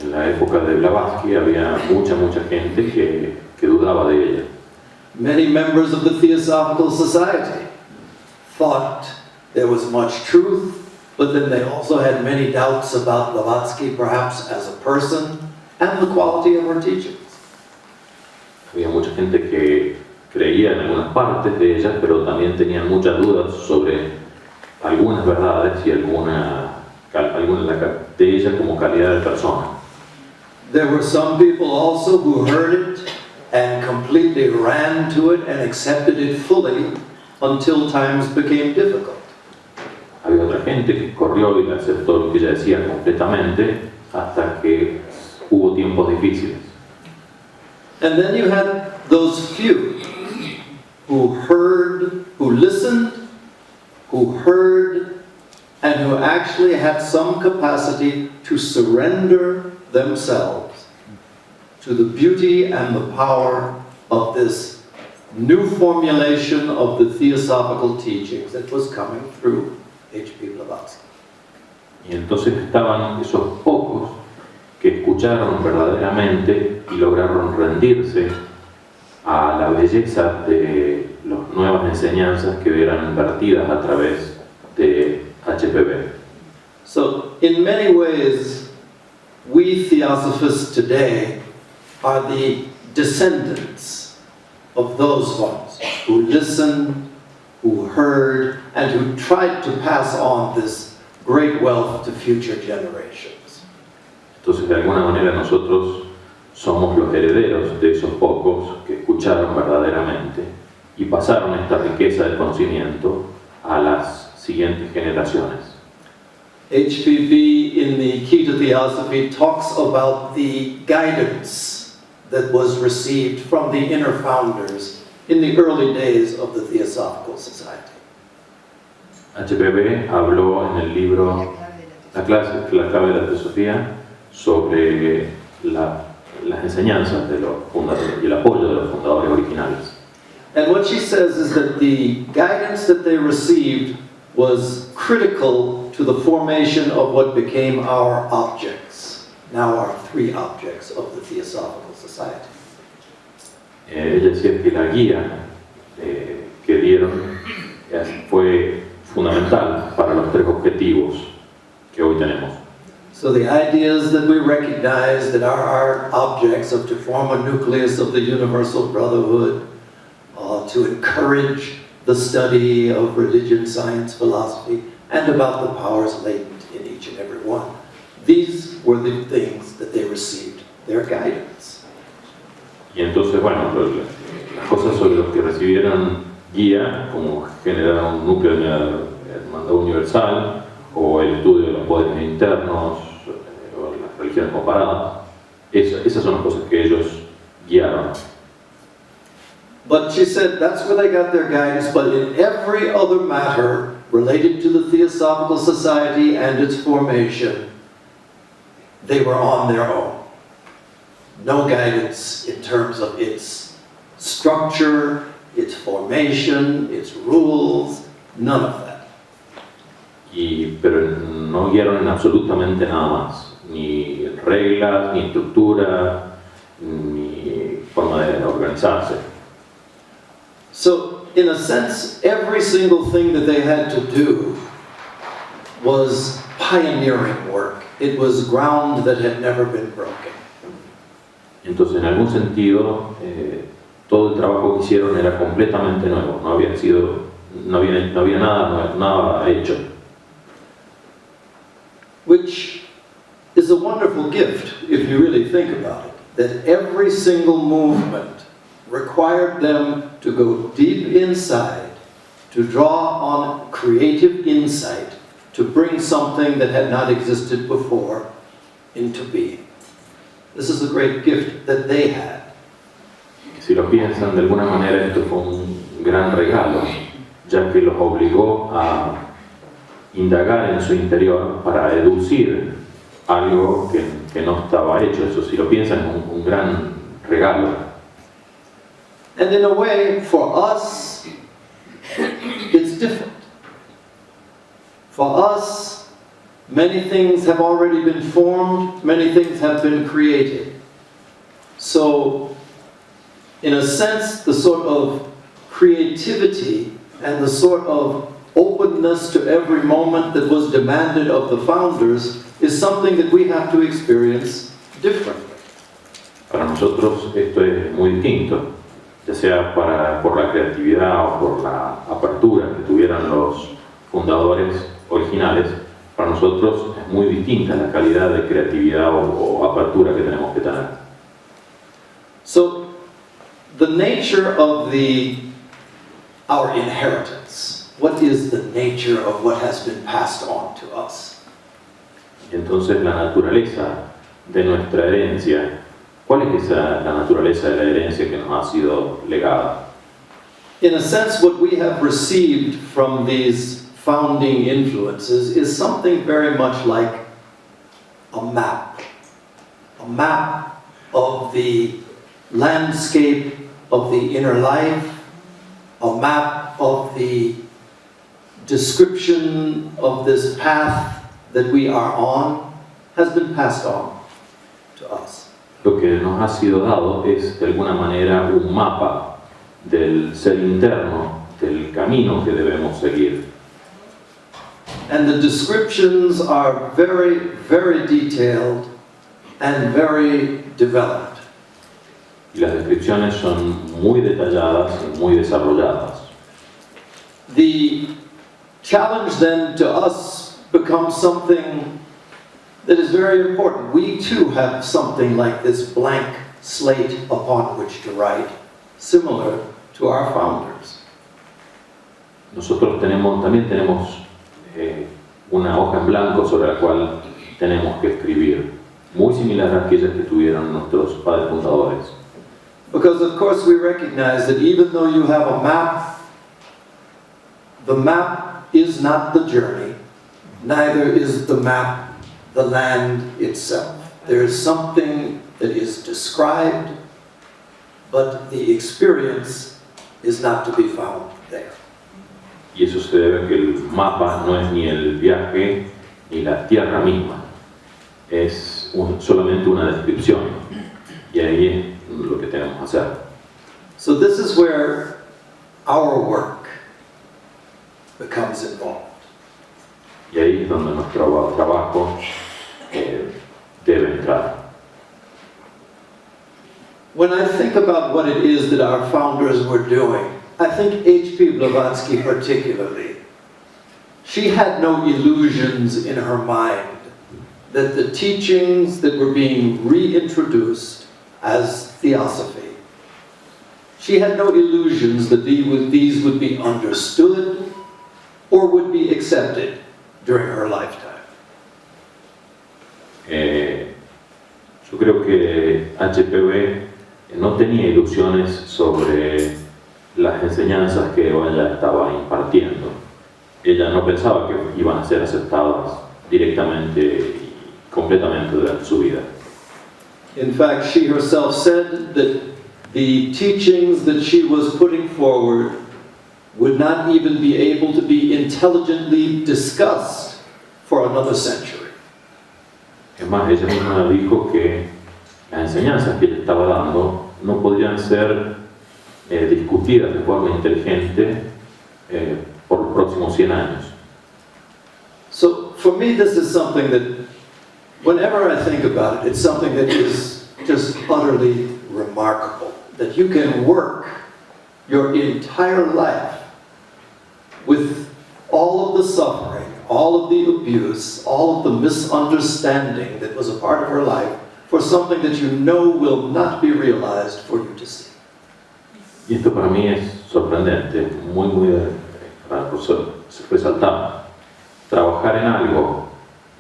En la época de Blavatsky había mucha gente que dudaba de ella. Many members of the Theosophical Society thought there was much truth, but then they also had many doubts about Blavatsky, perhaps as a person, and the quality of her teachings. Había mucha gente que creía en algunas partes de ella, pero también tenían muchas dudas sobre algunas verdades y alguna de ella como calidad de persona. There were some people also who heard it and completely ran to it and accepted it fully until times became difficult. Había otra gente que corrió y aceptó lo que ella decía completamente hasta que hubo tiempos difíciles. And then you had those few who heard, who listened, who heard, and who actually had some capacity to surrender themselves to the beauty and the power of this new formulation of the theosophical teachings that was coming through H.P. Blavatsky. Y entonces estaban esos pocos que escucharon verdaderamente y lograron rendirse a la belleza de las nuevas enseñanzas que eran vertidas a través de HPB. So, in many ways, we Theosophists today are the descendants of those ones who listened, who heard, and who tried to pass on this great wealth to future generations. Entonces, de alguna manera, nosotros somos los herederos de esos pocos que escucharon verdaderamente y pasaron esta riqueza de conocimiento a las siguientes generaciones. HPB in the Key to Theosophy talks about the guidance that was received from the inner founders in the early days of the Theosophical Society. HPB habló en el libro La clave de la Teosofía sobre las enseñanzas de los fundadores y el apoyo de los fundadores originales. And what she says is that the guidance that they received was critical to the formation of what became our objects, now our three objects of the Theosophical Society. Ella decía que la guía que dieron fue fundamental para los tres objetivos que hoy tenemos. So the ideas that we recognize that are our objects of to form a nucleus of the universal brotherhood, to encourage the study of religion, science, philosophy, and about the powers latent in each and every one. These were the things that they received, their guidance. Y entonces, bueno, las cosas sobre las que recibieron guía, como generar un núcleo de hermandad universal, o el estudio de los poderes internos, o las religiones comparadas, esas son las cosas que ellos guiaron. But she said that's where they got their guidance, but in every other matter related to the Theosophical Society and its formation, they were on their own. No guidance in terms of its structure, its formation, its rules, none of that. Pero no guiaron en absolutamente nada más, ni reglas, ni estructura, ni forma de organizarse. So, in a sense, every single thing that they had to do was pioneering work. It was ground that had never been broken. Entonces, en algún sentido, todo el trabajo que hicieron era completamente nuevo. No había nada hecho. Which is a wonderful gift, if you really think about it. That every single movement required them to go deep inside, to draw on creative insight, to bring something that had not existed before into being. This is a great gift that they had. Si lo piensan, de alguna manera esto fue un gran regalo, ya que los obligó a indagar en su interior para educir algo que no estaba hecho. Eso, si lo piensan, es un gran regalo. And in a way, for us, it's different. For us, Many things have already been formed, many things have been created. So, in a sense, the sort of creativity and the sort of openness to every moment that was demanded of the founders is something that we have to experience differently. Para nosotros esto es muy distinto, ya sea por la creatividad o por la apertura que tuvieran los fundadores originales. Para nosotros es muy distinta la calidad de creatividad o apertura que tenemos que tener. So, the nature of our inheritance, what is the nature of what has been passed on to us? Y entonces la naturaleza de nuestra herencia, ¿cuál es la naturaleza de la herencia que nos ha sido legada? In a sense, what we have received from these founding influences is something very much like a map of the landscape of the inner life, a map of the description of this path that we are on, has been passed on to us. Lo que nos ha sido dado es de alguna manera un mapa del ser interno, del camino que debemos seguir. And the descriptions are very, very detailed and very developed. Y las descripciones son muy detalladas y muy desarrolladas. The challenge then to us becomes something that is very important. We too have something like this blank slate upon which to write, similar to our founders. Nosotros también tenemos una hoja en blanco sobre la cual tenemos que escribir, muy similar a aquellas que tuvieron nuestros padres fundadores. Because of course we recognize that even though you have a map, the map is not the journey, neither is the map the land itself. There is something that is described, but the experience is not to be found there. Y eso se debe a que el mapa no es ni el viaje ni la tierra misma, es solamente una descripción, y ahí es lo que tenemos que hacer. So this is where our work becomes involved. Y ahí es donde nuestro trabajo debe entrar. When I think about what it is that our founders were doing, I think H.P. Blavatsky particularly, she had no illusions in her mind that the teachings that were being reintroduced as theosophy, she had no illusions that these would be understood or would be accepted during her lifetime. Yo creo que HPB no tenía ilusiones sobre las enseñanzas que ella estaba impartiendo. Ella no pensaba que iban a ser aceptadas directamente y completamente durante su vida. In fact, she herself said that the teachings that she was putting forward would not even be able to be intelligently discussed for another century. Es más, ella misma dijo que las enseñanzas que ella estaba dando no podían ser discutidas de forma inteligente por los próximos 100 años. So for me, this is something that, whenever I think about it, it's something that is just utterly remarkable. That you can work your entire life with all of the suffering, all of the abuse, all of the misunderstanding that was a part of her life for something that you know will not be realized for you to see. Y esto para mí es sorprendente, muy para resaltar. Trabajar en algo,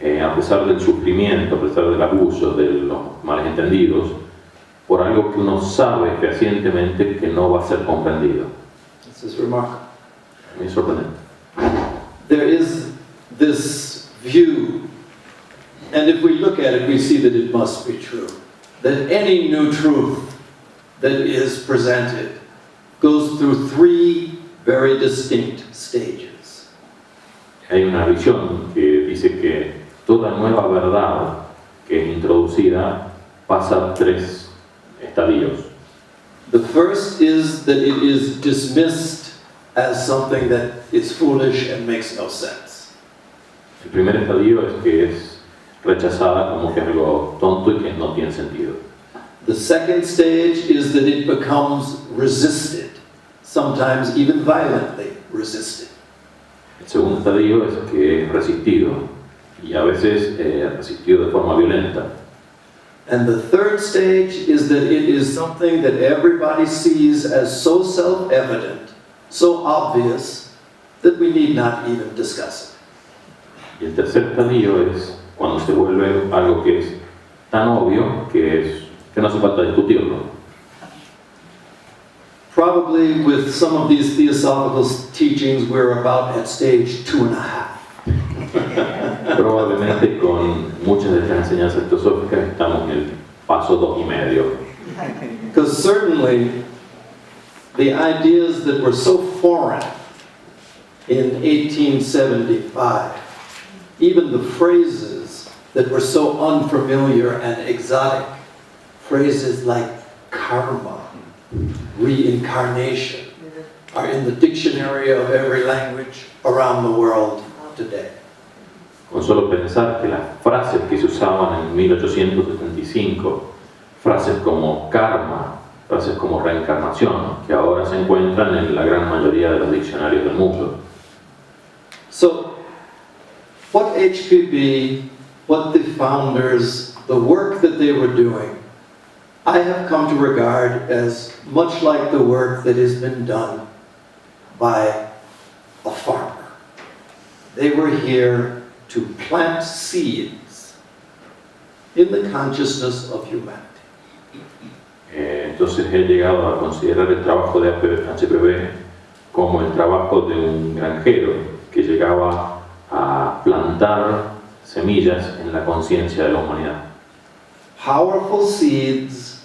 a pesar del sufrimiento, a pesar del abuso, de los malentendidos, por algo que uno sabe fehacientemente que no va a ser comprendido. This is remarkable. Muy sorprendente. There is this view, and if we look at it, we see that it must be true, that any new truth that is presented goes through 3 very distinct stages. Hay una visión que dice que toda nueva verdad que es introducida pasa 3 estadios. The first is that it is dismissed as something that is foolish and makes no sense. El primer estadio es que es rechazada como que es algo tonto y que no tiene sentido. The second stage is that it becomes resisted, sometimes even violently resisted. El segundo estadio es que es resistido y a veces resistido de forma violenta. And the third stage is that it is something that everybody sees as so self-evident, so obvious, that we need not even discuss it. Y el tercer estadio es cuando se vuelve algo que es tan obvio que no hace falta discutirlo. Probably with some of these theosophical teachings, we're about at stage 2.5. Probablemente con muchas de estas enseñanzas teosóficas estamos en el paso 2.5. Because certainly the ideas that were so foreign in 1875, even the phrases that were so unfamiliar and exotic, phrases like karma, reincarnation, are in the dictionary of every language around the world today. Con solo pensar que las frases que se usaban en 1875, frases como karma, frases como reencarnación, que ahora se encuentran en la gran mayoría de los diccionarios del mundo. So, what HPB, what the founders, the work that they were doing, I have come to regard as much like the work that has been done by a farmer. They were here to plant seeds in the consciousness of humanity. Entonces he llegado a considerar el trabajo de HPB como el trabajo de un granjero que llegaba a plantar semillas en la conciencia de la humanidad. Powerful seeds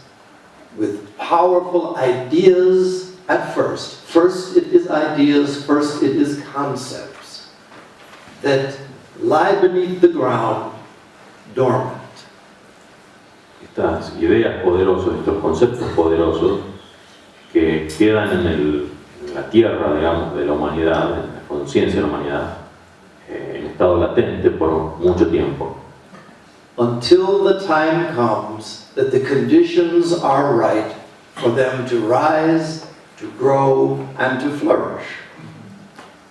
with powerful ideas at first. First it is ideas, first it is concepts that lie beneath the ground, dormant. Estas ideas poderosas, estos conceptos poderosos que quedan en la tierra, digamos, de la humanidad, en la conciencia de la humanidad, en estado latente por mucho tiempo. Until the time comes that the conditions are right for them to rise, to grow, and to flourish.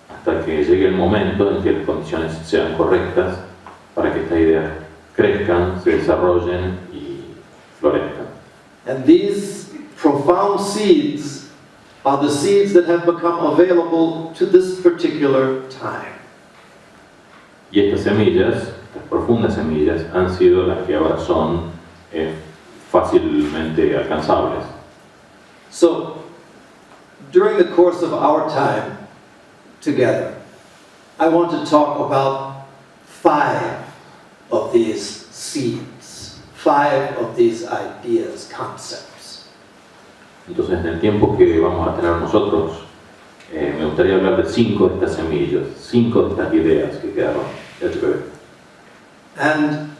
Hasta que llegue el momento en que las condiciones sean correctas para que estas ideas crezcan, se desarrollen y florezcan. And these profound seeds are the seeds that have become available to this particular time. Y estas semillas, estas profundas semillas, han sido las que ahora son fácilmente alcanzables. So, during the course of our time together, I want to talk about 5 of these seeds, 5 of these ideas, concepts. Entonces, en el tiempo que vamos a tener nosotros, me gustaría hablar de 5 de estas semillas, 5 de estas ideas que quedaron de HPB. And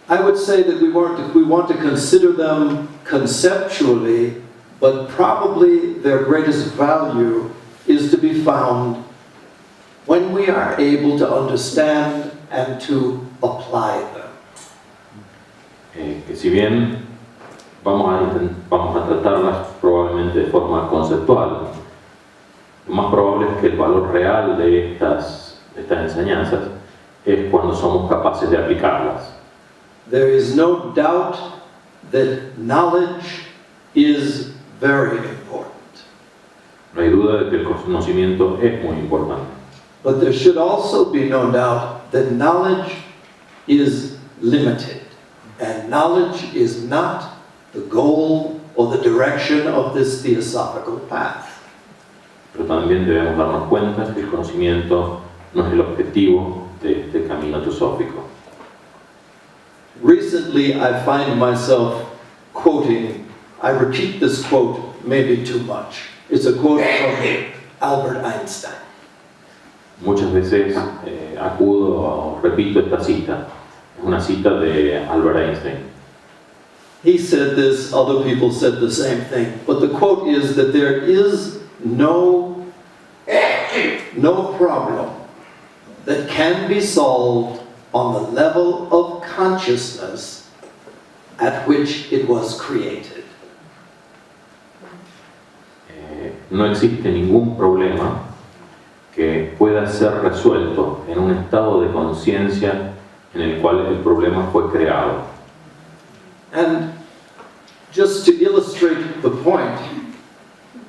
I would say that we want to consider them conceptually, but probably their greatest value is to be found when we are able to understand and to apply them. Que si bien vamos a tratarlas probablemente de forma conceptual, lo más probable es que el valor real de estas enseñanzas es cuando somos capaces de aplicarlas. There is no doubt that knowledge is very important. No hay duda de que el conocimiento es muy importante. But there should also be no doubt that knowledge is limited. And knowledge is not the goal or the direction of this theosophical path. Pero también debemos darnos cuenta que el conocimiento no es el objetivo de este camino teosófico. Recently, I find myself quoting, I repeat this quote maybe too much. It's a quote from Albert Einstein. Muchas veces repito esta cita. Es una cita de Albert Einstein. He said this, other people said the same thing, but the quote is that there is no problem that can be solved on the level of consciousness at which it was created. No existe ningún problema que pueda ser resuelto en un estado de conciencia en el cual el problema fue creado. And just to illustrate the point,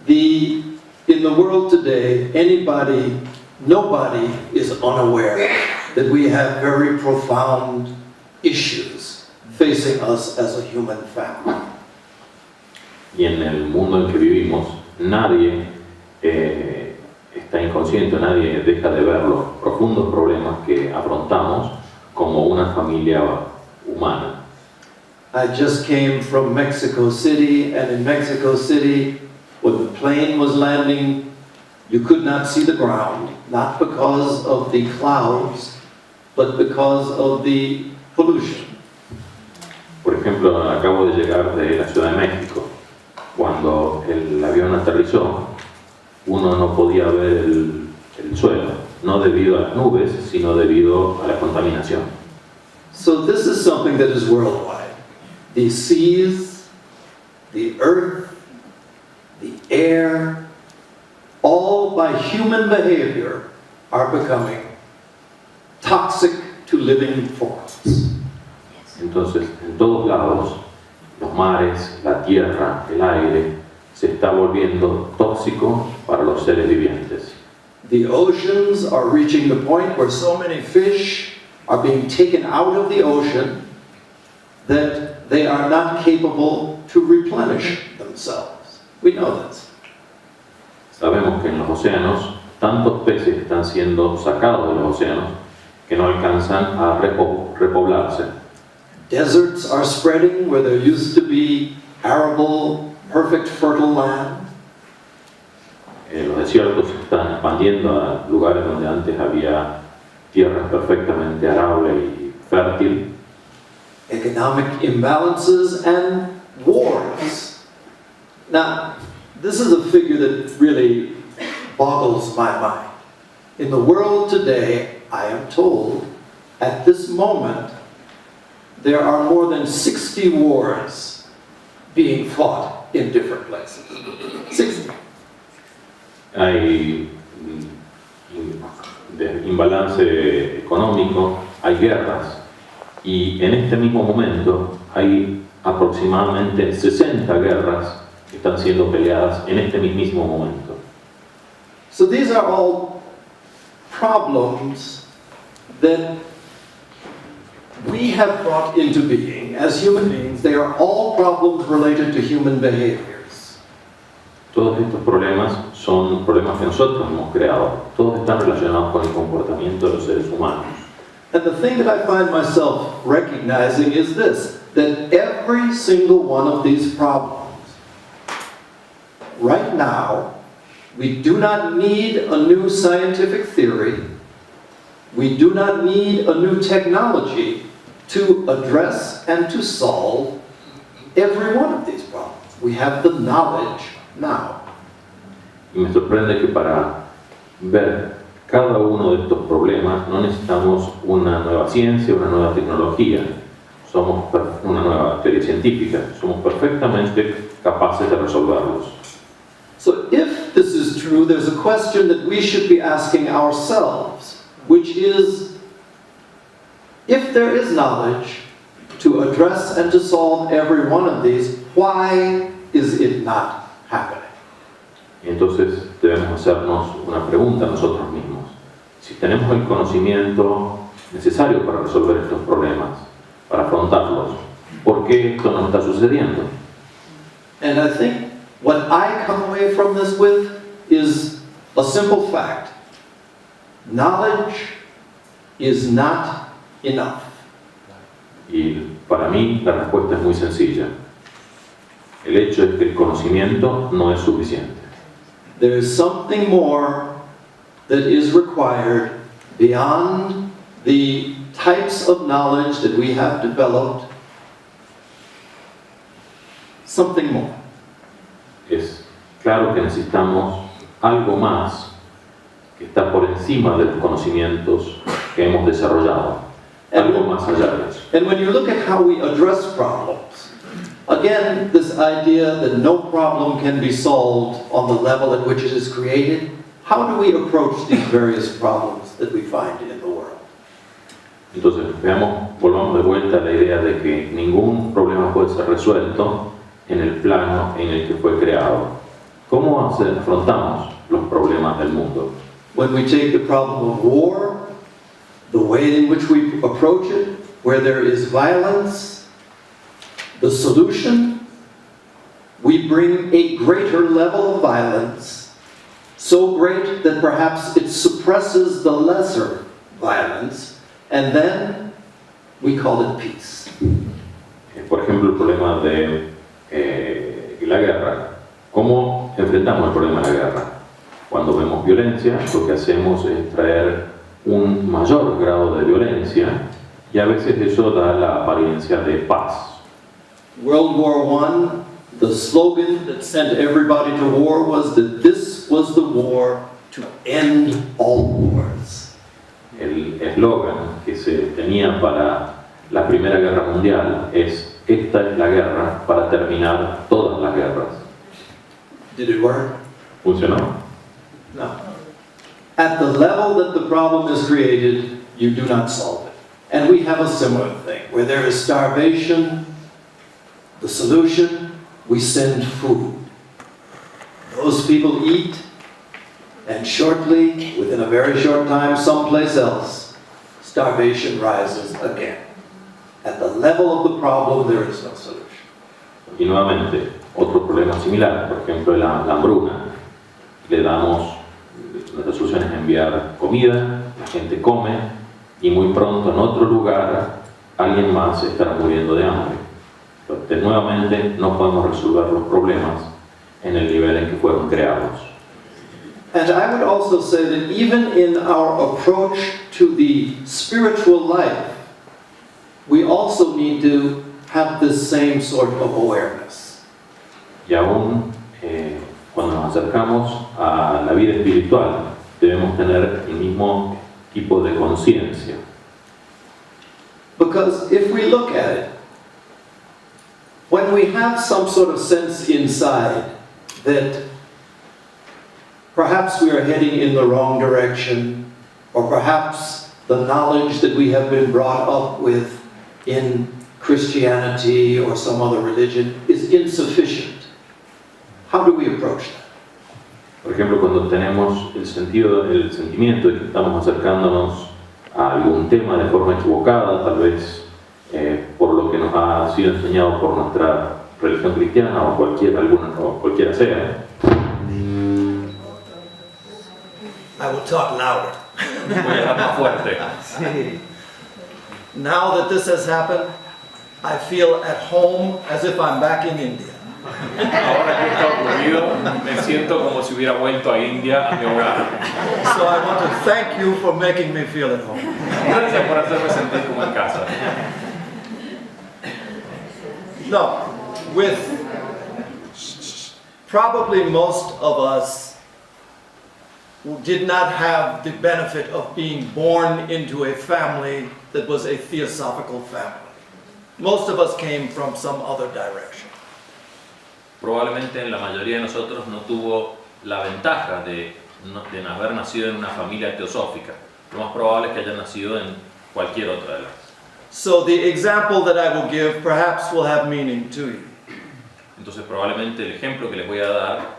in the world today, nobody is unaware that we have very profound issues facing us as a human family. Y en el mundo en que vivimos, nadie está inconsciente, nadie deja de ver los profundos problemas que afrontamos como una familia humana. I just came from Mexico City, and in Mexico City, when the plane was landing, you could not see the ground, not because of the clouds, but because of the pollution. Por ejemplo, acabo de llegar de la Ciudad de México. Cuando el avión aterrizó, uno no podía ver el suelo, no debido a las nubes, sino debido a la contaminación. So this is something that is worldwide. The seas, the earth, the air, all by human behavior are becoming toxic to living forms. Entonces, en todos lados, los mares, la tierra, el aire, se está volviendo tóxico para los seres vivientes. The oceans are reaching the point where so many fish are being taken out of the ocean that they are not capable to replenish themselves. We know this. Sabemos que en los océanos, tantos peces están siendo sacados de los océanos que no alcanzan a repoblarse. Deserts are spreading where there used to be arable, perfect, fertile land. Los desiertos se están expandiendo a lugares donde antes había tierras perfectamente arable y fértil. Economic imbalances and wars. Now, this is a figure that really boggles my mind. In the world today, I am told, at this moment, there are more than 60 wars being fought in different places. 60. Hay imbalance económico, hay guerras, y en este mismo momento hay aproximadamente 60 guerras que están siendo peleadas en este mismo momento. So these are all problems that we have brought into being as human beings. They are all problems related to human behaviors. Todos estos problemas son problemas que nosotros hemos creado. Todos están relacionados con el comportamiento de los seres humanos. And the thing that I find myself recognizing is this, that every single one of these problems, right now, we do not need a new scientific theory, we do not need a new technology to address and to solve every one of these problems. We have the knowledge now. Y me sorprende que para ver cada uno de estos problemas no necesitamos una nueva ciencia, una nueva tecnología, una nueva teoría científica, somos perfectamente capaces de resolverlos. So if this is true, there's a question that we should be asking ourselves, which is, if there is knowledge to address and to solve every one of these, why is it not happening? Entonces debemos hacernos una pregunta a nosotros mismos. Si tenemos el conocimiento necesario para resolver estos problemas, para afrontarlos, ¿por qué esto no está sucediendo? And I think what I come away from this with is a simple fact. Knowledge is not enough. Y para mí la respuesta es muy sencilla. El hecho es que el conocimiento no es suficiente. There is something more that is required beyond the types of knowledge that we have developed, something more. Es claro que necesitamos algo más que está por encima de los conocimientos que hemos desarrollado, algo más allá de eso. And when you look at how we address problems, again, this idea that no problem can be solved on the level at which it is created, how do we approach these various problems that we find in the world? Entonces, volvamos de vuelta a la idea de que ningún problema puede ser resuelto en el plano en el que fue creado. ¿Cómo afrontamos los problemas del mundo? When we take the problem of war, the way in which we approach it, where there is violence, the solution, we bring a greater level of violence, so great that perhaps it suppresses the lesser violence, and then we call it peace. Por ejemplo, el problema de la guerra. ¿Cómo enfrentamos el problema de la guerra? Cuando vemos violencia, lo que hacemos es traer un mayor grado de violencia y a veces eso da la apariencia de paz. World War I, the slogan that sent everybody to war was that this was the war to end all wars. El eslogan que se tenía para la Primera Guerra Mundial es: esta es la guerra para terminar todas las guerras. Did it work? ¿Funcionó? No. At the level that the problem is created, you do not solve it. And we have a similar thing, where there is starvation, the solution, we send food. Those people eat, and shortly, within a very short time, someplace else, starvation rises again. At the level of the problem, there is no solution. Y nuevamente, otro problema similar, por ejemplo, la hambruna. Le damos, nuestra solución es enviar comida, la gente come, y muy pronto en otro lugar alguien más estará muriendo de hambre. Entonces, nuevamente, no podemos resolver los problemas en el nivel en que fueron creados. And I would also say that even in our approach to the spiritual life, we also need to have this same sort of awareness. Y aún cuando nos acercamos a la vida espiritual, debemos tener el mismo tipo de conciencia. Because if we look at it, when we have some sort of sense inside that perhaps we are heading in the wrong direction, or perhaps the knowledge that we have been brought up with in Christianity or some other religion is insufficient, how do we approach that? Por ejemplo, cuando tenemos el sentimiento de que estamos acercándonos a algún tema de forma equivocada, tal vez por lo que nos ha sido enseñado por nuestra religión cristiana o cualquiera sea. I will talk louder. Voy a hablar más fuerte. Now that this has happened, I feel at home as if I'm back in India. Ahora que esto ha ocurrido, me siento como si hubiera vuelto a India, a mi hogar. So I want to thank you for making me feel at home. Gracias por hacerme sentir como en casa. No, with probably most of us who did not have the benefit of being born into a family that was a theosophical family. Most of us came from some other direction. Probablemente la mayoría de nosotros no tuvo la ventaja de haber nacido en una familia teosófica. Lo más probable es que hayan nacido en cualquier otra de las. So the example that I will give perhaps will have meaning to you. Entonces probablemente el ejemplo que les voy a dar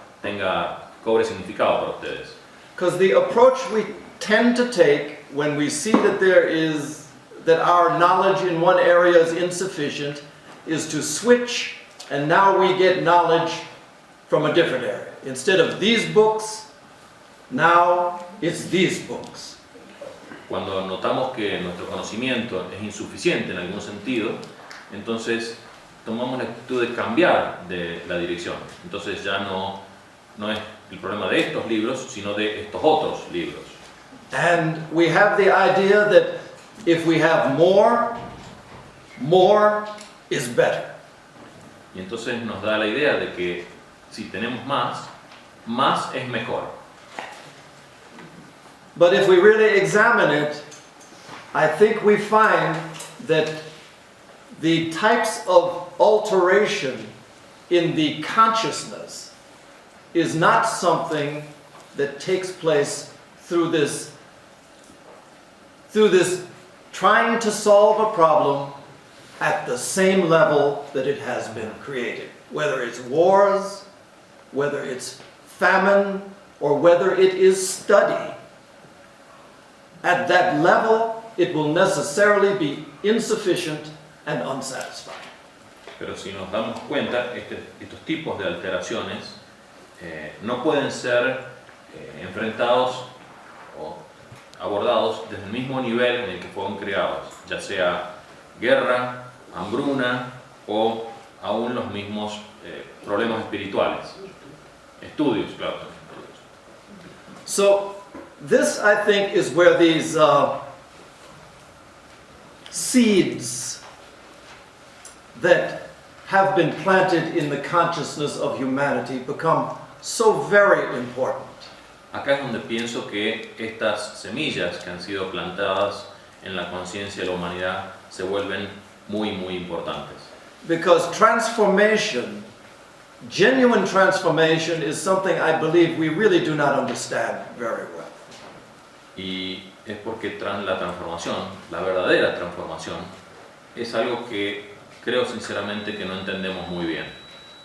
cobre significado para ustedes. Because the approach we tend to take when we see that our knowledge in one area is insufficient is to switch, and now we get knowledge from a different area. Instead of these books, now it's these books. Cuando notamos que nuestro conocimiento es insuficiente en algún sentido, entonces tomamos la actitud de cambiar de la dirección. Entonces ya no es el problema de estos libros, sino de estos otros libros. And we have the idea that if we have more is better. Y entonces nos da la idea de que si tenemos más es mejor. But if we really examine it, I think we find that the types of alteration in the consciousness is not something that takes place through this trying to solve a problem at the same level that it has been created. Whether it's wars, whether it's famine, or whether it is study. At that level, it will necessarily be insufficient and unsatisfying. Pero si nos damos cuenta, estos tipos de alteraciones no pueden ser enfrentados o abordados desde el mismo nivel en el que fueron creados, ya sea guerra, hambruna o aún los mismos problemas espirituales. Estudios, claro. So, this I think is where these seeds that have been planted in the consciousness of humanity become so very important. Acá es donde pienso que estas semillas que han sido plantadas en la conciencia de la humanidad se vuelven muy, muy importantes. Because transformation, genuine transformation, is something I believe we really do not understand very well. Y es porque la transformación, la verdadera transformación, es algo que creo sinceramente que no entendemos muy bien.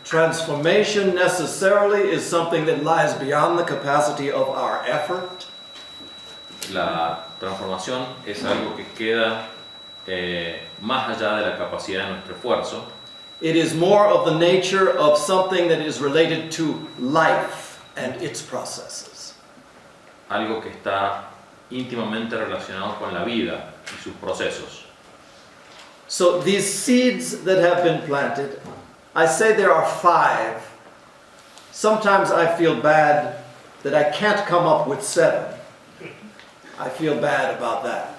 Transformation necessarily is something that lies beyond the capacity of our effort. La transformación es algo que queda más allá de la capacidad de nuestro esfuerzo. It is more of the nature of something that is related to life and its processes. Algo que está íntimamente relacionado con la vida y sus procesos. So these seeds that have been planted, I say there are 5. Sometimes I feel bad that I can't come up with 7. I feel bad about that.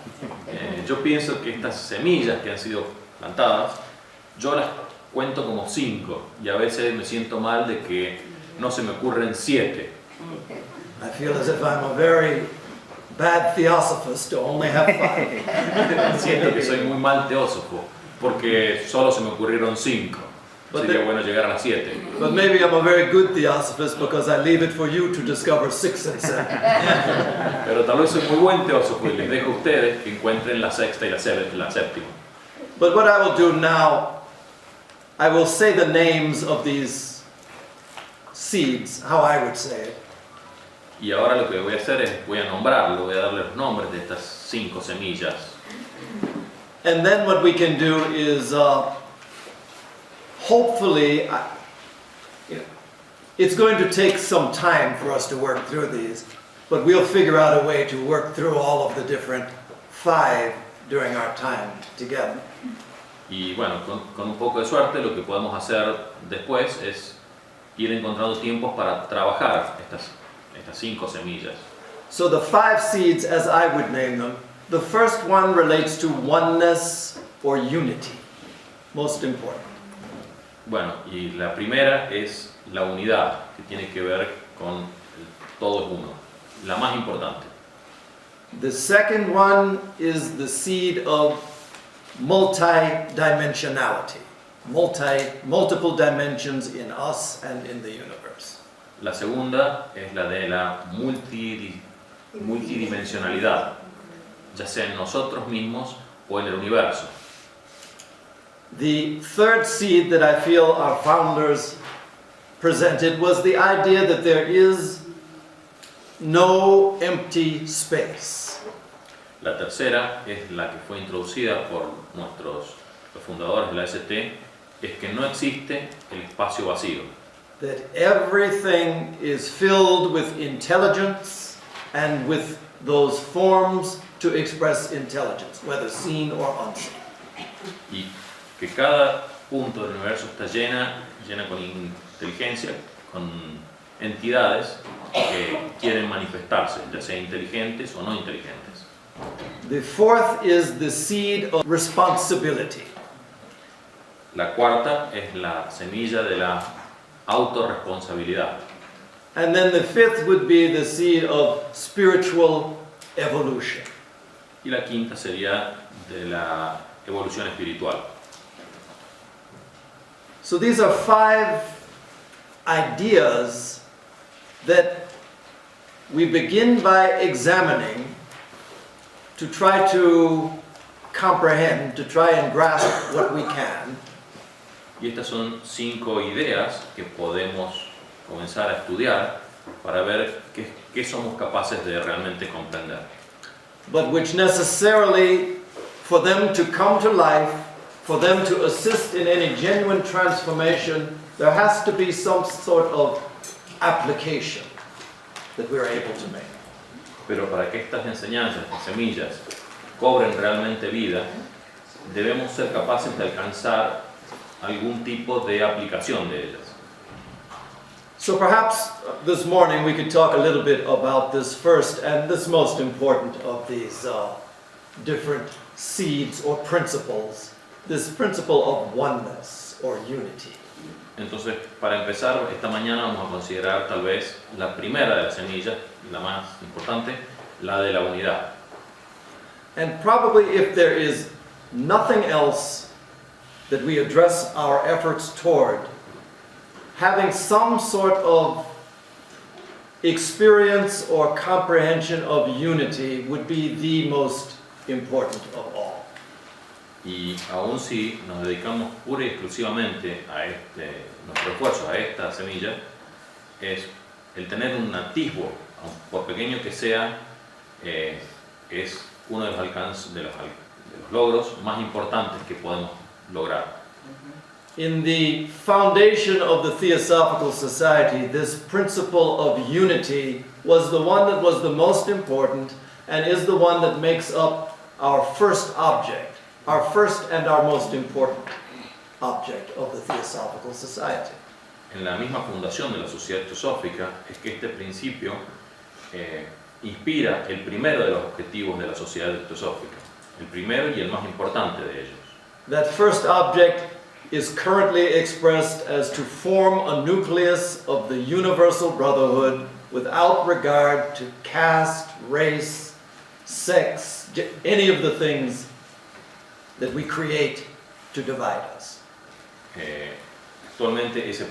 Yo pienso que estas semillas que han sido plantadas, yo las cuento como 5 y a veces me siento mal de que no se me ocurren 7. I feel as if I'm a very bad theosophist to only have 5. Siento que soy muy mal teósofo porque solo se me ocurrieron 5. Sería bueno llegar a las 7. But maybe I'm a very good theosophist because I leave it for you to discover 6 and 7. Pero tal vez soy muy buen teósofo y les dejo a ustedes que encuentren la sexta y la séptima. But what I will do now, I will say the names of these seeds, how I would say it. Y ahora lo que voy a hacer es, voy a nombrarlo, voy a darle los nombres de estas 5 semillas. And then what we can do is, hopefully, it's going to take some time for us to work through these, but we'll figure out a way to work through all of the different 5 during our time together. Y bueno, con un poco de suerte lo que podemos hacer después es ir encontrando tiempos para trabajar estas 5 semillas. So the 5 seeds, as I would name them, the first one relates to oneness or unity, most important. Bueno, y la primera es la unidad, que tiene que ver con el todo es uno, la más importante. The second one is the seed of multidimensionality, multiple dimensions in us and in the universe. La segunda es la de la multidimensionalidad, ya sea en nosotros mismos o en el universo. The third seed that I feel our founders presented was the idea that there is no empty space. La tercera es la que fue introducida por los fundadores de la ST, es que no existe el espacio vacío. That everything is filled with intelligence and with those forms to express intelligence, whether seen or unseen. Y que cada punto del universo está llena con inteligencia, con entidades que quieren manifestarse, ya sea inteligentes o no inteligentes. The fourth is the seed of responsibility. La cuarta es la semilla de la autorresponsabilidad. And then the fifth would be the seed of spiritual evolution. Y la quinta sería de la evolución espiritual. So these are 5 ideas that we begin by examining to try to comprehend, to try and grasp what we can. Y estas son 5 ideas que podemos comenzar a estudiar para ver qué somos capaces de realmente comprender. But which necessarily, for them to come to life, for them to assist in any genuine transformation, there has to be some sort of application that we're able to make. Pero para que estas enseñanzas, estas semillas, cobren realmente vida, debemos ser capaces de alcanzar algún tipo de aplicación de ellas. So perhaps this morning we could talk a little bit about this first and this most important of these different seeds or principles, this principle of oneness or unity. Entonces, para empezar, esta mañana vamos a considerar tal vez la primera de las semillas, la más importante, la de la unidad. And probably if there is nothing else that we address our efforts toward, having some sort of experience or comprehension of unity would be the most important of all. Y aún si nos dedicamos pura y exclusivamente a nuestro esfuerzo, a esta semilla, es el tener un atisbo, por pequeño que sea, es uno de los alcances, de los logros más importantes que podemos lograr. In the foundation of the Theosophical Society, this principle of unity was the one that was the most important and is the one that makes up our first object, our first and our most important object of the Theosophical Society. En la misma fundación de la Sociedad Teosófica es que este principio inspira el primero de los objetivos de la Sociedad Teosófica, el primero y el más importante de ellos. That first object is currently expressed as to form a nucleus of the universal brotherhood without regard to caste, race, sex, any of the things that we create to divide us. Actualmente ese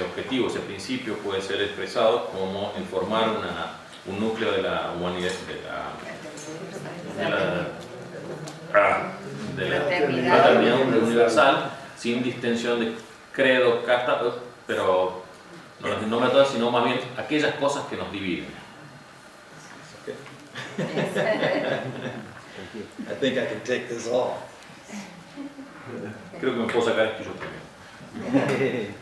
objetivo, ese principio puede ser expresado como el formar un núcleo de la humanidad, de la fraternidad universal, sin distinción de credo, casta, pero no métodos, sino más bien aquellas cosas que nos dividen. I think I can take this off. Creo que me puedo sacar esto yo también.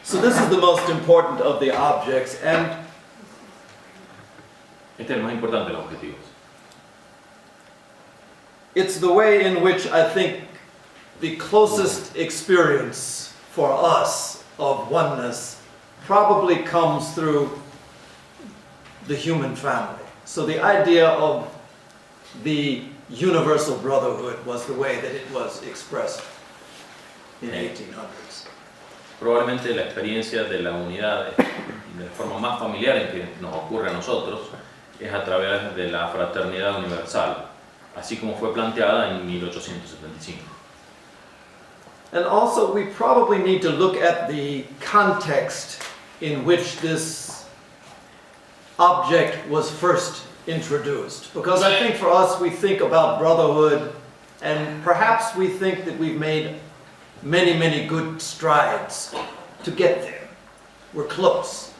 So this is the most important of the objects, and Este es el más importante de los objetivos. it's the way in which I think the closest experience for us of oneness probably comes through the human family. So the idea of the universal brotherhood was the way that it was expressed in 1800s. Probablemente la experiencia de la unidad, de la forma más familiar en que nos ocurre a nosotros, es a través de la fraternidad universal, así como fue planteada en 1875. And also we probably need to look at the context in which this object was first introduced. Because I think for us we think about brotherhood and perhaps we think that we've made many, many good strides to get there. We're close.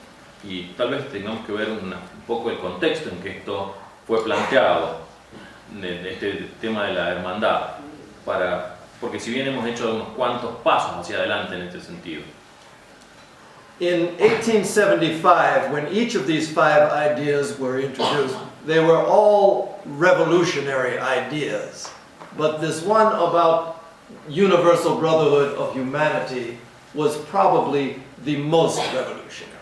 Y tal vez tengamos que ver un poco el contexto en que esto fue planteado, de este tema de la hermandad, porque si bien hemos hecho unos cuantos pasos hacia adelante en este sentido. In 1875, when each of these 5 ideas were introduced, they were all revolutionary ideas. But this one about universal brotherhood of humanity was probably the most revolutionary.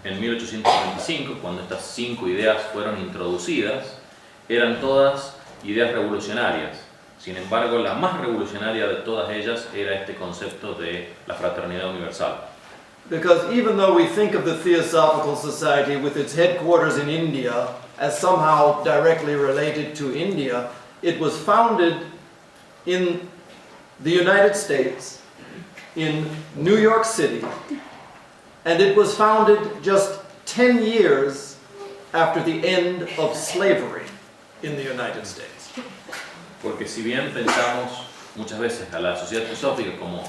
en 1825, cuando estas 5 ideas fueron introducidas, eran todas ideas revolucionarias. Sin embargo, la más revolucionaria de todas ellas era este concepto de la fraternidad universal. Because even though we think of the Theosophical Society with its headquarters in India as somehow directly related to India, it was founded in the United States, in New York City, and it was founded just 10 years after the end of slavery in the United States. Porque si bien pensamos muchas veces a la Sociedad Teosófica como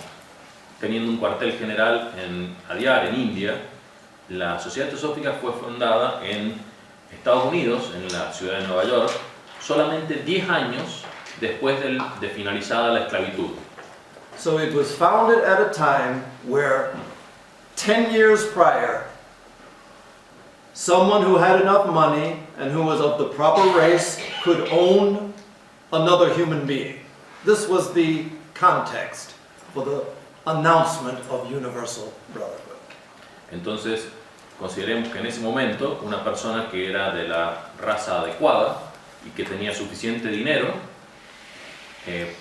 teniendo un cuartel general en Adyar, en India, la Sociedad Teosófica fue fundada en Estados Unidos, en la ciudad de Nueva York, solamente 10 años después de finalizada la esclavitud. So it was founded at a time where 10 years prior, someone who had enough money and who was of the proper race could own another human being. This was the context for the announcement of universal brotherhood. Entonces, consideremos que en ese momento una persona que era de la raza adecuada y que tenía suficiente dinero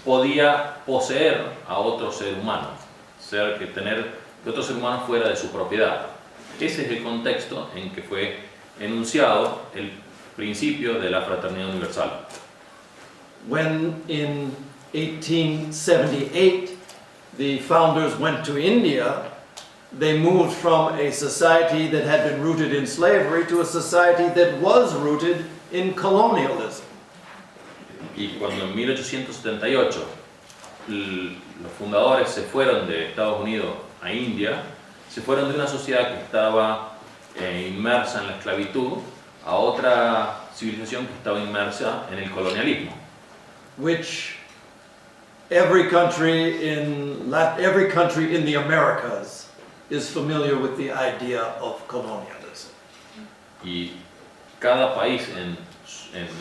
podía poseer a otro ser humano, que otro ser humano fuera de su propiedad. Ese es el contexto en que fue enunciado el principio de la fraternidad universal. When in 1878 the founders went to India, they moved from a society that had been rooted in slavery to a society that was rooted in colonialism. Y cuando en 1878 los fundadores se fueron de Estados Unidos a India, se fueron de una sociedad que estaba inmersa en la esclavitud a otra civilización que estaba inmersa en el colonialismo. Which every country in the Americas is familiar with the idea of colonialism. Y cada país en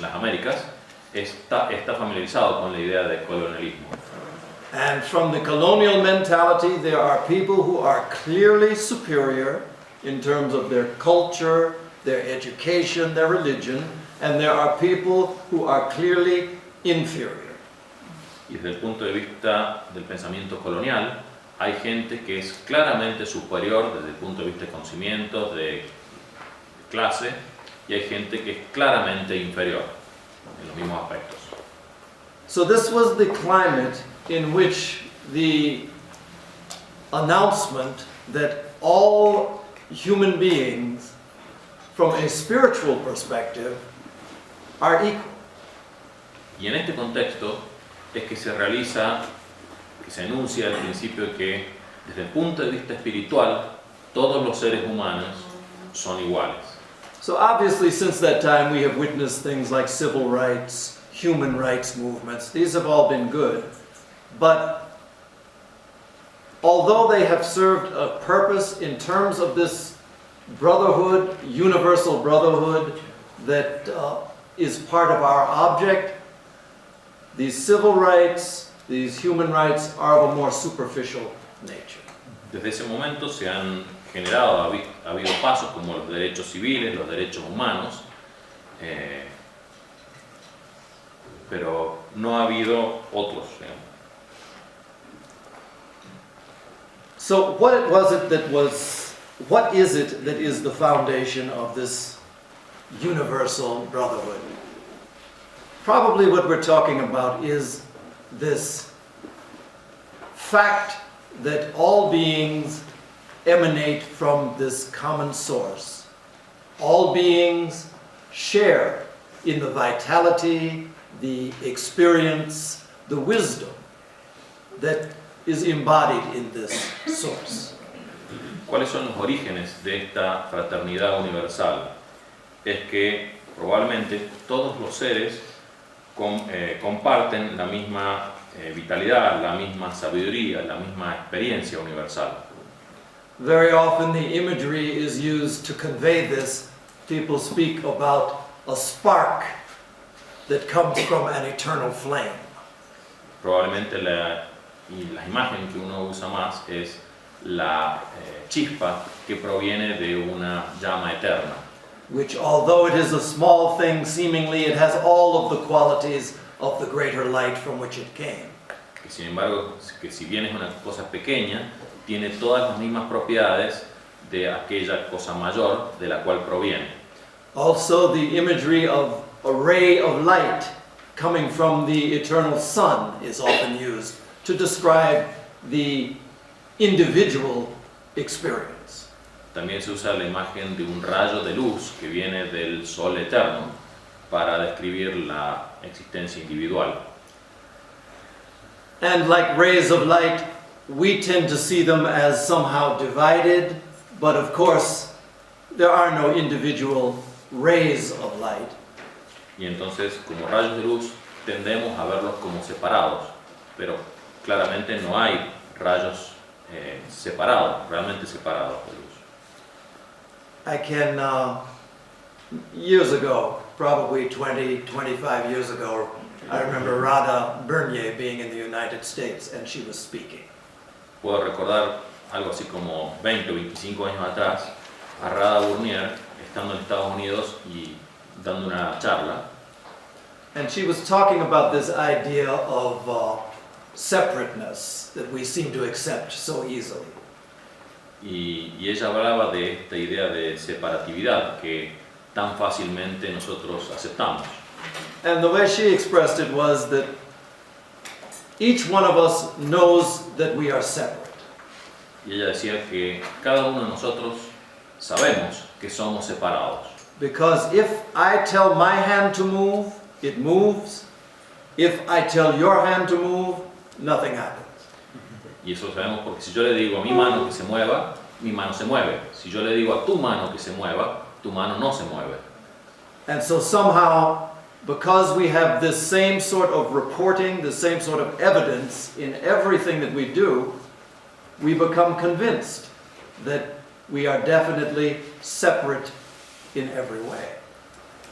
las Américas está familiarizado con la idea de colonialismo. And from the colonial mentality, there are people who are clearly superior in terms of their culture, their education, their religion, and there are people who are clearly inferior. Y desde el punto de vista del pensamiento colonial, hay gente que es claramente superior desde el punto de vista de conocimientos, de clase, y hay gente que es claramente inferior en los mismos aspectos. So this was the climate in which the announcement that all human beings, from a spiritual perspective, are equal. Y en este contexto es que se enuncia el principio de que desde el punto de vista espiritual todos los seres humanos son iguales. So obviously since that time we have witnessed things like civil rights, human rights movements. These have all been good. But although they have served a purpose in terms of this brotherhood, universal brotherhood that is part of our object, these civil rights, these human rights are of a more superficial nature. Desde ese momento se han generado, ha habido pasos como los derechos civiles, los derechos humanos, pero no ha habido otros. So what is it that is the foundation of this universal brotherhood? Probably what we're talking about is this fact that all beings emanate from this common source. All beings share in the vitality, the experience, the wisdom that is embodied in this source. ¿Cuáles son los orígenes de esta fraternidad universal? Es que probablemente todos los seres comparten la misma vitalidad, la misma sabiduría, la misma experiencia universal. Very often the imagery is used to convey this. People speak about a spark that comes from an eternal flame. Probablemente la imagen que uno usa más es la chispa que proviene de una llama eterna. which, although it is a small thing, seemingly it has all of the qualities of the greater light from which it came. Que sin embargo, que si bien es una cosa pequeña, tiene todas las mismas propiedades de aquella cosa mayor de la cual proviene. Also, the imagery of a ray of light coming from the eternal sun is often used to describe the individual experience. También se usa la imagen de un rayo de luz que viene del sol eterno para describir la existencia individual. And like rays of light, we tend to see them as somehow divided, but of course, there are no individual rays of light. Y entonces, como rayos de luz, tendemos a verlos como separados, pero claramente no hay rayos separados, realmente separados de luz. I can, years ago, probably 20, 25 years ago, I remember Radha Bernier being in the United States and she was speaking. Puedo recordar algo así como 20 o 25 años atrás a Radha Bernier estando en Estados Unidos y dando una charla. And she was talking about this idea of separateness that we seem to accept so easily. Y ella hablaba de esta idea de separatividad que tan fácilmente nosotros aceptamos. And the way she expressed it was that each one of us knows that we are separate. Y ella decía que cada uno de nosotros sabemos que somos separados. Because if I tell my hand to move, it moves. If I tell your hand to move, nothing happens. Y eso lo sabemos porque si yo le digo a mi mano que se mueva, mi mano se mueve. Si yo le digo a tu mano que se mueva, tu mano no se mueve. And so somehow, because we have this same sort of reporting, the same sort of evidence in everything that we do, we become convinced that we are definitely separate in every way.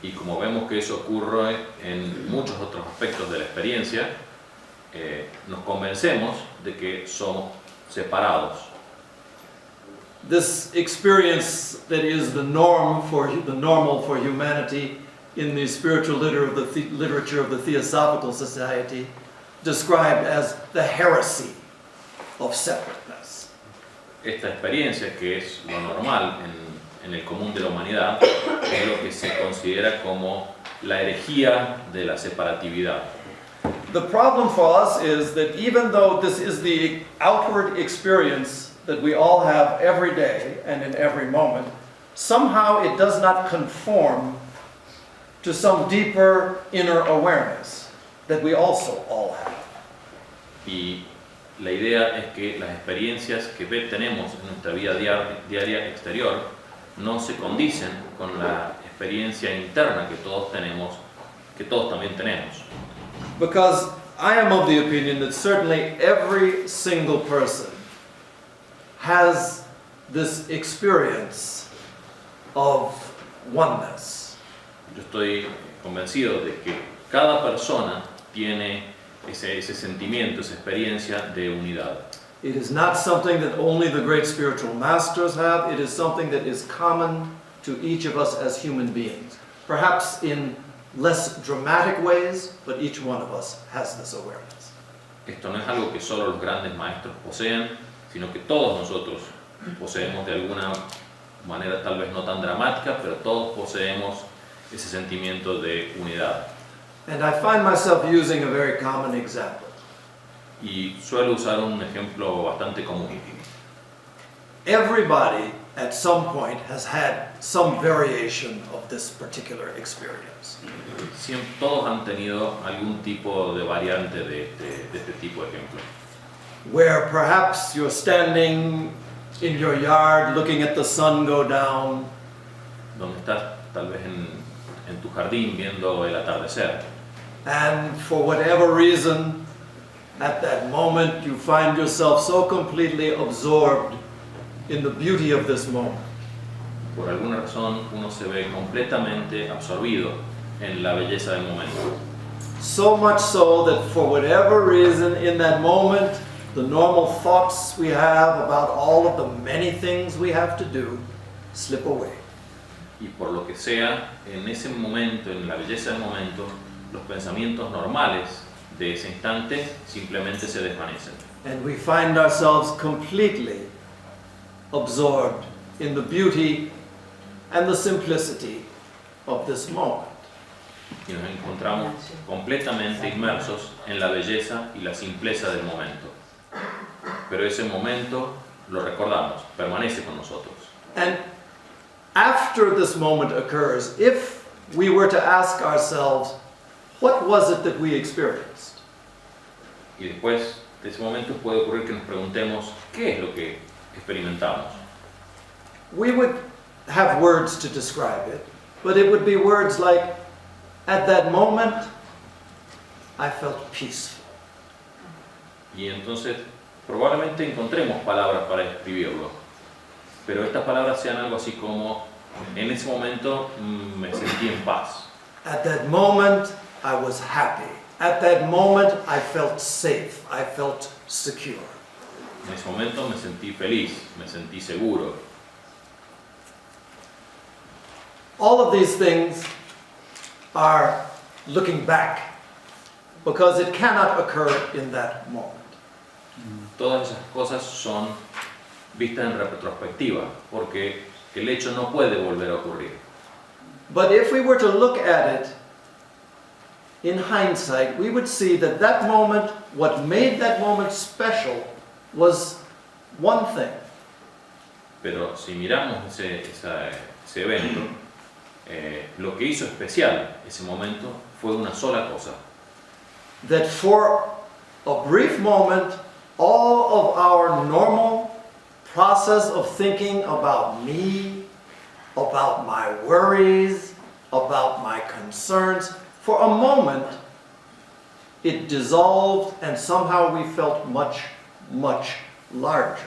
Y como vemos que eso ocurre en muchos otros aspectos de la experiencia, nos convencemos de que somos separados. This experience that is the normal for humanity in the spiritual literature of the Theosophical Society, described as the heresy of separateness. Esta experiencia, que es lo normal en el común de la humanidad, es lo que se considera como la herejía de la separatividad. The problem for us is that even though this is the outward experience that we all have every day and in every moment, somehow it does not conform to some deeper inner awareness that we also all have. Y la idea es que las experiencias que tenemos en nuestra vida diaria exterior no se condicen con la experiencia interna que todos tenemos, que todos también tenemos. Because I am of the opinion that certainly every single person has this experience of oneness. Yo estoy convencido de que cada persona tiene ese sentimiento, esa experiencia de unidad. It is not something that only the great spiritual masters have. It is something that is common to each of us as human beings. Perhaps in less dramatic ways, but each one of us has this awareness. Esto no es algo que solo los grandes maestros poseen, sino que todos nosotros poseemos de alguna manera tal vez no tan dramática, pero todos poseemos ese sentimiento de unidad. And I find myself using a very common example. Y suelo usar un ejemplo bastante común. Everybody at some point has had some variation of this particular experience. Siempre, todos han tenido algún tipo de variante de este tipo de ejemplo. Where perhaps you're standing in your yard looking at the sun go down, Donde estás tal vez en tu jardín viendo el atardecer. and for whatever reason, at that moment you find yourself so completely absorbed in the beauty of this moment. Por alguna razón uno se ve completamente absorbido en la belleza del momento. So much so that for whatever reason in that moment the normal thoughts we have about all of the many things we have to do slip away. Y por lo que sea, en ese momento, en la belleza del momento, los pensamientos normales de ese instante simplemente se desvanecen. And we find ourselves completely absorbed in the beauty and the simplicity of this moment. Y nos encontramos completamente inmersos en la belleza y la simpleza del momento. Pero ese momento lo recordamos, permanece con nosotros. And after this moment occurs, if we were to ask ourselves, what was it that we experienced? Y después de ese momento puede ocurrir que nos preguntemos, ¿qué es lo que experimentamos? We would have words to describe it, but it would be words like, at that moment, I felt peaceful. Y entonces probablemente encontremos palabras para describirlo, pero estas palabras sean algo así como, en ese momento me sentí en paz. At that moment, I was happy. At that moment, I felt safe. I felt secure. En ese momento me sentí feliz, me sentí seguro. All of these things are looking back because it cannot occur in that moment. Todas esas cosas son vistas en retrospectiva, porque el hecho no puede volver a ocurrir. But if we were to look at it in hindsight, we would see that that moment, what made that moment special was one thing. Pero si miramos ese evento, lo que hizo especial ese momento fue una sola cosa. That for a brief moment, all of our normal process of thinking about me, about my worries, about my concerns, for a moment, it dissolved and somehow we felt much, much larger,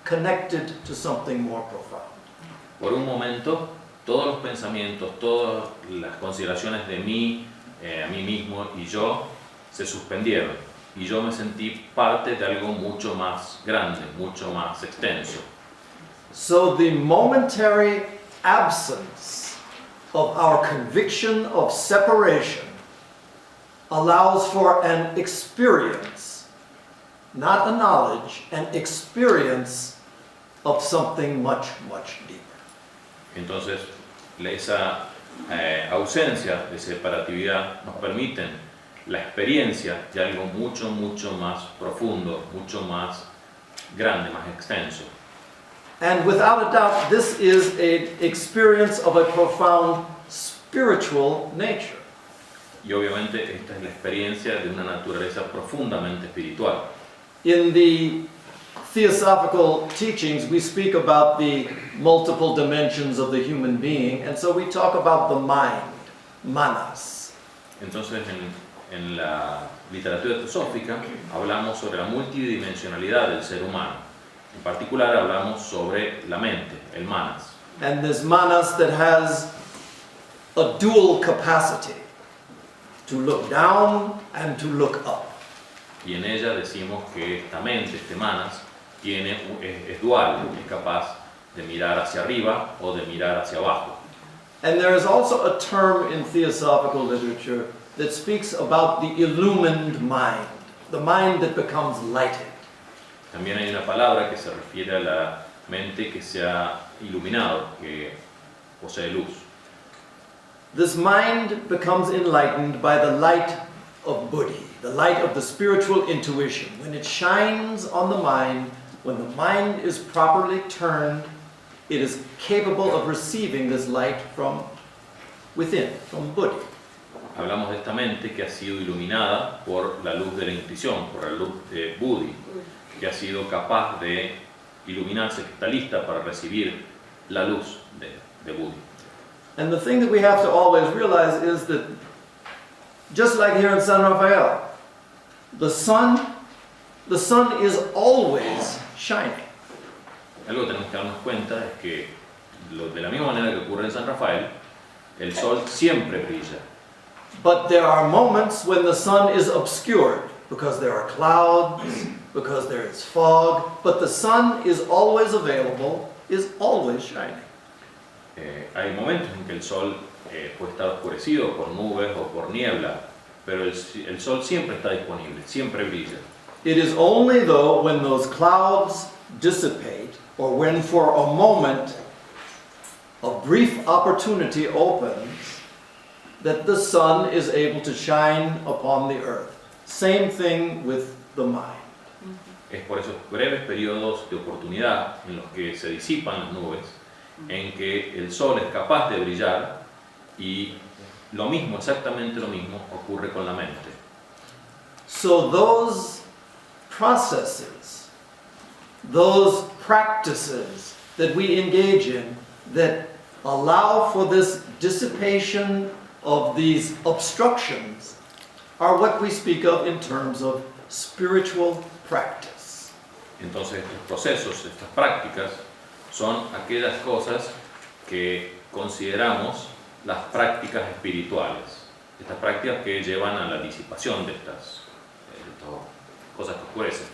connected to something more profound. Por un momento, todos los pensamientos, todas las consideraciones de mí, a mí mismo y yo, se suspendieron. Y yo me sentí parte de algo mucho más grande, mucho más extenso. So the momentary absence of our conviction of separation allows for an experience, not a knowledge, an experience of something much, much deeper. Entonces, esa ausencia de separatividad nos permiten la experiencia de algo mucho, mucho más profundo, mucho más grande, más extenso. And without a doubt, this is an experience of a profound spiritual nature. Y obviamente esta es la experiencia de una naturaleza profundamente espiritual. In the theosophical teachings, we speak about the multiple dimensions of the human being, and so we talk about the mind, manas. Entonces, en la literatura teosófica hablamos sobre la multidimensionalidad del ser humano. En particular hablamos sobre la mente, el manas. And this manas that has a dual capacity to look down and to look up. Y en ella decimos que esta mente, este manas, es dual, es capaz de mirar hacia arriba o de mirar hacia abajo. And there is also a term in theosophical literature that speaks about the illumined mind, the mind that becomes lighted. También hay una palabra que se refiere a la mente que se ha iluminado, que posee luz. This mind becomes enlightened by the light of buddhi, the light of the spiritual intuition. When it shines on the mind, when the mind is properly turned, it is capable of receiving this light from within, from buddhi. Hablamos de esta mente que ha sido iluminada por la luz de la intuición, por la luz de Buddhi, que ha sido capaz de iluminarse, que está lista para recibir la luz de Buddhi. And the thing that we have to always realize is that just like here in San Rafael, the sun is always shining. Algo que tenemos que darnos cuenta es que de la misma manera que ocurre en San Rafael, el sol siempre brilla. But there are moments when the sun is obscured. because there are clouds, because there is fog, but the sun is always available, is always shining. Hay momentos en que el sol puede estar oscurecido por nubes o por niebla, pero el sol siempre está disponible, siempre brilla. It is only though when those clouds dissipate, or when for a moment a brief opportunity opens, that the sun is able to shine upon the earth. Same thing with the mind. Es por esos breves periodos de oportunidad en los que se disipan las nubes, en que el sol es capaz de brillar, y lo mismo, exactamente lo mismo, ocurre con la mente. So those processes, those practices that we engage in that allow for this dissipation of these obstructions are what we speak of in terms of spiritual practice. Entonces estos procesos, estas prácticas, son aquellas cosas que consideramos las prácticas espirituales. Estas prácticas que llevan a la disipación de estas cosas que oscurecen.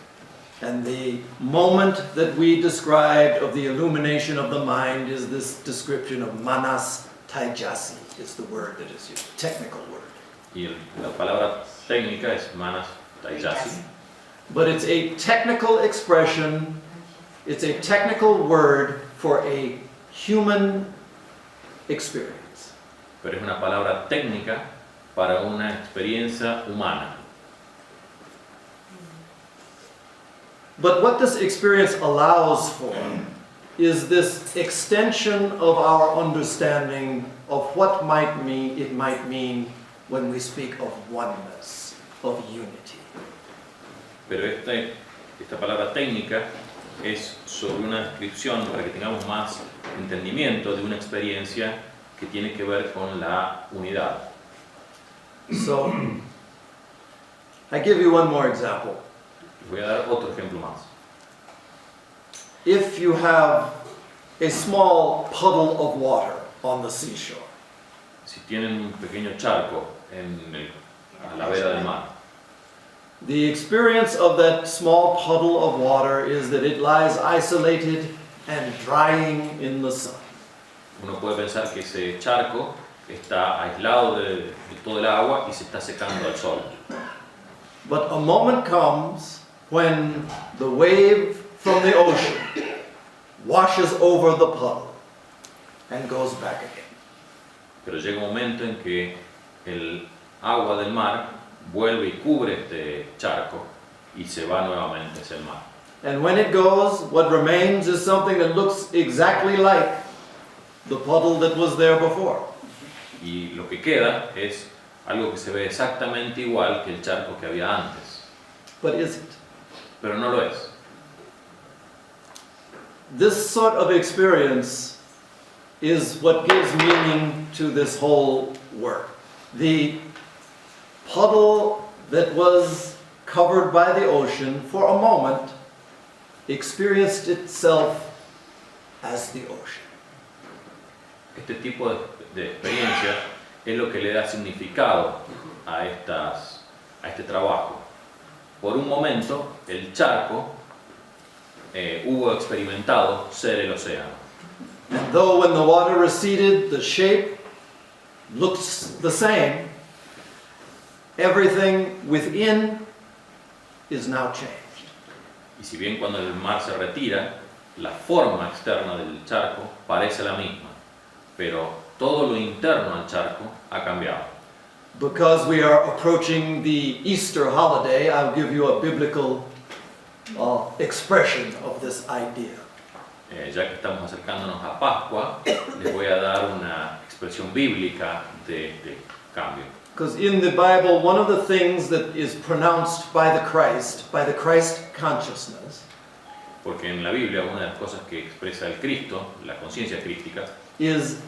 And the moment that we described of the illumination of the mind is this description of manas taijasi, is the word that is used, technical word. Y la palabra técnica es manas taijasi. But it's a technical expression, it's a technical word for a human experience. Pero es una palabra técnica para una experiencia humana. But what this experience allows for is this extension of our understanding of what it might mean when we speak of oneness, of unity. Pero esta palabra técnica es sobre una descripción para que tengamos más entendimiento de una experiencia que tiene que ver con la unidad. So, I give you one more example. Voy a dar otro ejemplo más. If you have a small puddle of water on the seashore, Si tienen un pequeño charco a la vera del mar, the experience of that small puddle of water is that it lies isolated and drying in the sun. uno puede pensar que ese charco está aislado de todo el agua y se está secando al sol. But a moment comes when the wave from the ocean washes over the puddle and goes back again. Pero llega un momento en que el agua del mar vuelve y cubre este charco y se va nuevamente hacia el mar. And when it goes, what remains is something that looks exactly like the puddle that was there before. Y lo que queda es algo que se ve exactamente igual que el charco que había antes, But isn't. pero no lo es. This sort of experience is what gives meaning to this whole work. The puddle that was covered by the ocean for a moment experienced itself as the ocean. Este tipo de experiencia es lo que le da significado a este trabajo. Por un momento, el charco hubo experimentado ser el océano. And though when the water receded, the shape looks the same, everything within is now changed. Y si bien cuando el mar se retira, la forma externa del charco parece la misma, pero todo lo interno al charco ha cambiado. Because we are approaching the Easter holiday, I'll give you a biblical expression of this idea. Ya que estamos acercándonos a Pascua, les voy a dar una expresión bíblica de este cambio. Because in the Bible, one of the things that is pronounced by the Christ consciousness, Porque en la Biblia una de las cosas que expresa el Cristo, la conciencia crística, is,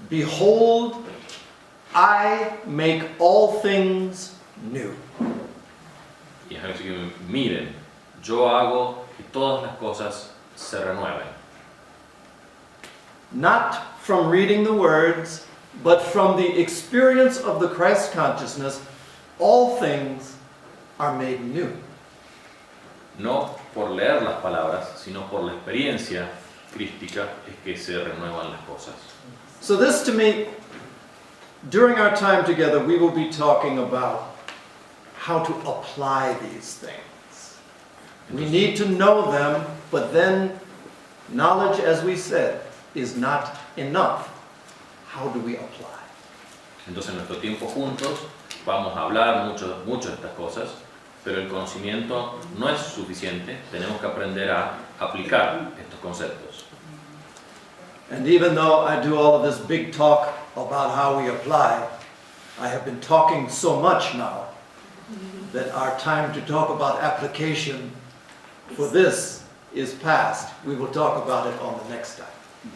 behold, I make all things new. y es algo así que miren, yo hago que todas las cosas se renueven. Not from reading the words, but from the experience of the Christ consciousness, all things are made new. No por leer las palabras, sino por la experiencia crística es que se renuevan las cosas. So this to me, during our time together, we will be talking about how to apply these things. We need to know them, but then knowledge, as we said, is not enough. How do we apply? Entonces en nuestro tiempo juntos vamos a hablar mucho de estas cosas, pero el conocimiento no es suficiente, tenemos que aprender a aplicar estos conceptos. And even though I do all of this big talk about how we apply, I have been talking so much now that our time to talk about application for this is past. We will talk about it on the next time.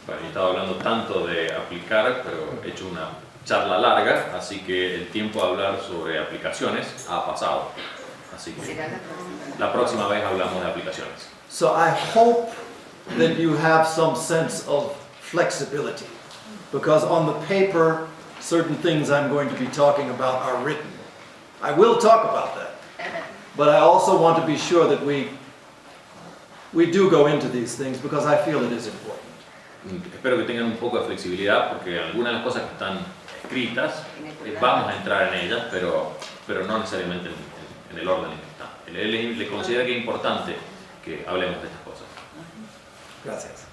Bueno, yo estaba hablando tanto de aplicar, pero he hecho una charla larga, así que el tiempo de hablar sobre aplicaciones ha pasado. Así que la próxima vez hablamos de aplicaciones. So I hope that you have some sense of flexibility, because on the paper, certain things I'm going to be talking about are written. I will talk about that, but I also want to be sure that we do go into these things because I feel it is important. Espero que tengan un poco de flexibilidad porque algunas de las cosas que están escritas vamos a entrar en ellas, pero no necesariamente en el orden en que están. Él le considera que es importante que hablemos de estas cosas. Gracias.